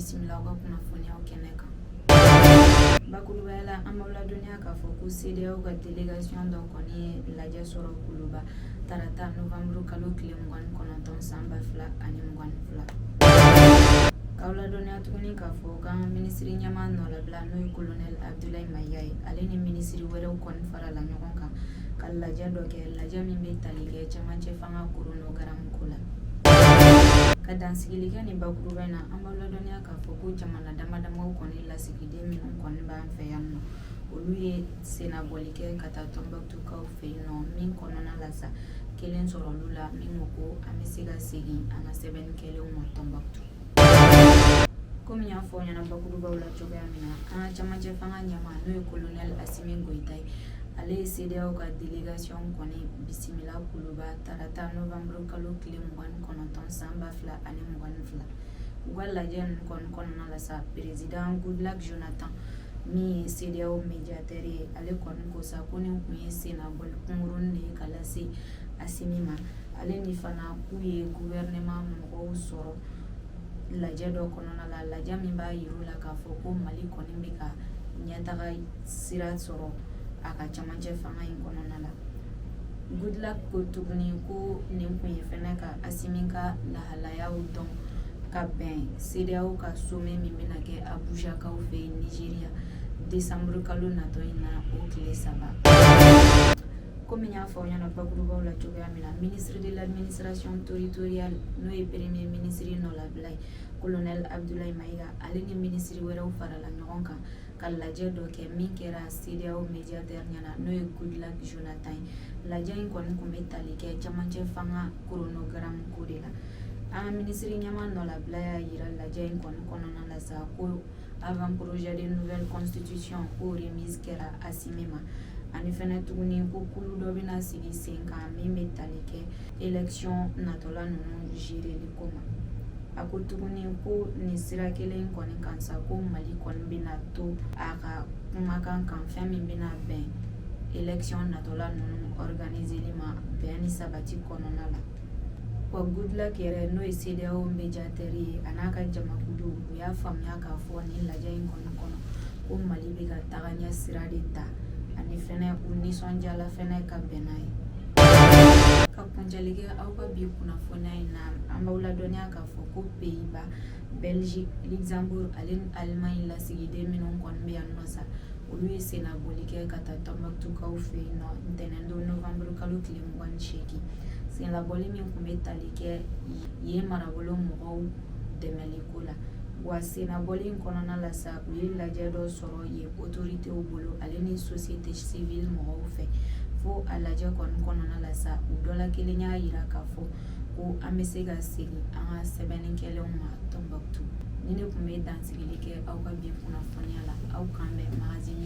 bisimila ka kunnafoniyaw kɛnɛ kan. Bakurubaya la an b'aw ladɔnniya k'a fɔ ko CEDEAO ka délégation dɔ kɔni ye lajɛ sɔrɔ Kuluba tarata novembre kalo tile 29 san 2022. K'aw ladɔnniya tuguni k'a fɔ kan minisiri ɲɛma nɔlabila n'o ye colonel Abdoulaye Maiga ye ale ni minisiri wɛrɛw kɔni farala ɲɔgɔn kan ka lajɛ dɔ kɛ lajɛ min bɛ tali kɛ cɛmancɛ fanga coronavirus ko la. Ka dansigili kɛ nin bakuruba in na an b'aw ladɔnniya k'a fɔ ko jamana damadamaw kɔni lasigiden minnu kɔni b'an fɛ yan nɔ olu ye sennabɔli kɛ ka taa Tɔnbɔkutukaw fɛ yen nɔ min kɔnɔna la sa kelen sɔrɔ olu la min ko ko an bɛ se ka segin an ka sɛbɛnnikɛlenw ma Tɔnbɔkutu. Komi y'a fɔ ɲɛna bakurubaw la cogoya min na an ka cɛmancɛ fanga ɲɛma n'o ye colonel Assimi Goïta ye ale ye CEDEAO ka délégation kɔni bisimila Kuluba tarata novembre kalo tile 29 san 2022. U ka lajɛ ninnu kɔni kɔnɔna la sa président Goodluck Jonathan min ye CEDEAO médiateur ye ale kɔni ko sa ko nin kun ye sennabɔli kunkurunin de ye ka lase Assimi ma ale ni fana k'u ye gouvernement mɔgɔw sɔrɔ lajɛ dɔ kɔnɔna la lajɛ min b'a yir'u la k'a fɔ ko Mali kɔni bɛ ka ɲɛtaga sira sɔrɔ a ka cɛmancɛ fanga in kɔnɔna la. Goodluck ko tuguni ko nin kun ye fɛnɛ ka Assimi ka lahalayaw dɔn ka bɛn CEDEAO ka sommet min bɛna kɛ Abujakaw fɛ yen Nigeria décembre kalo natɔ in na o tile 3. Komi y'a fɔ ɲɛna bakurubaw la cogoya min na ministre de l'administration territoriale n'o ye premier ministre nɔlabila ye colonel Abdoulaye Maiga ale ni minisiri wɛrɛw farala ɲɔgɔn kan ka lajɛ dɔ kɛ min kɛra CEDEAO médiateur ɲɛna n'o ye Goodluck Jonathan ye. Lajɛ in kɔni kun bɛ tali kɛ cɛmancɛ fanga coronavirus ko de la. An ka minisiri ɲɛma nɔlabila y'a yira lajɛ in kɔni kɔnɔna la sa ko avant projet de nouvelle constitution ko remise kɛra Assimi ma ani fɛnɛ tuguni ko kulu dɔ bɛna sigi sen kan min bɛ tali kɛ élection natɔla ninnu géreli ko ma. A ko tuguni ko nin sira kelen kɔni kan sa ko Mali kɔni bɛna to a ka kumakan kan fɛn min bɛna bɛn élection natɔla ninnu organiseli ma bɛn ni sabati kɔnɔna la. Wa Goodluck yɛrɛ n'o ye CEDEAO médiateur ye a n'a ka jamakulu u y'a faamuya k'a fɔ nin lajɛ in kɔni kɔnɔ ko Mali bɛ ka taga ɲɛ sira de ta ani fɛnɛ u nisɔndiyala fɛnɛ ka bɛn n'a ye. Ka kuncɛli kɛ aw ka bi kunnafoniya in na an b'aw ladɔnniya k'a fɔ ko Pays-Bas, Belgique, Luxembourg ani Allemagne lasigiden minnu kɔni bɛ yan nɔ sa olu ye sennabɔli kɛ ka taa Tɔnbɔkutukaw fɛ yen nɔ ntɛnɛndon novembre kalo tile 28. Sennabɔli min kun bɛ tali kɛ yen marabolo mɔgɔw dɛmɛli ko la. Wa sennabɔli in kɔnɔna la sa u ye lajɛ dɔ sɔrɔ yen autoritéw bolo ale ni société civile mɔgɔw fɛ fo a lajɛ kɔni kɔnɔna la sa u dɔ la kelen y'a yira k'a fɔ ko an bɛ se ka segin an ka sɛbɛnnikɛlenw ma Tɔnbɔkutu. Ni ne kun bɛ dansigili kɛ aw ka bi kunnafoniya la aw k'an bɛn magazine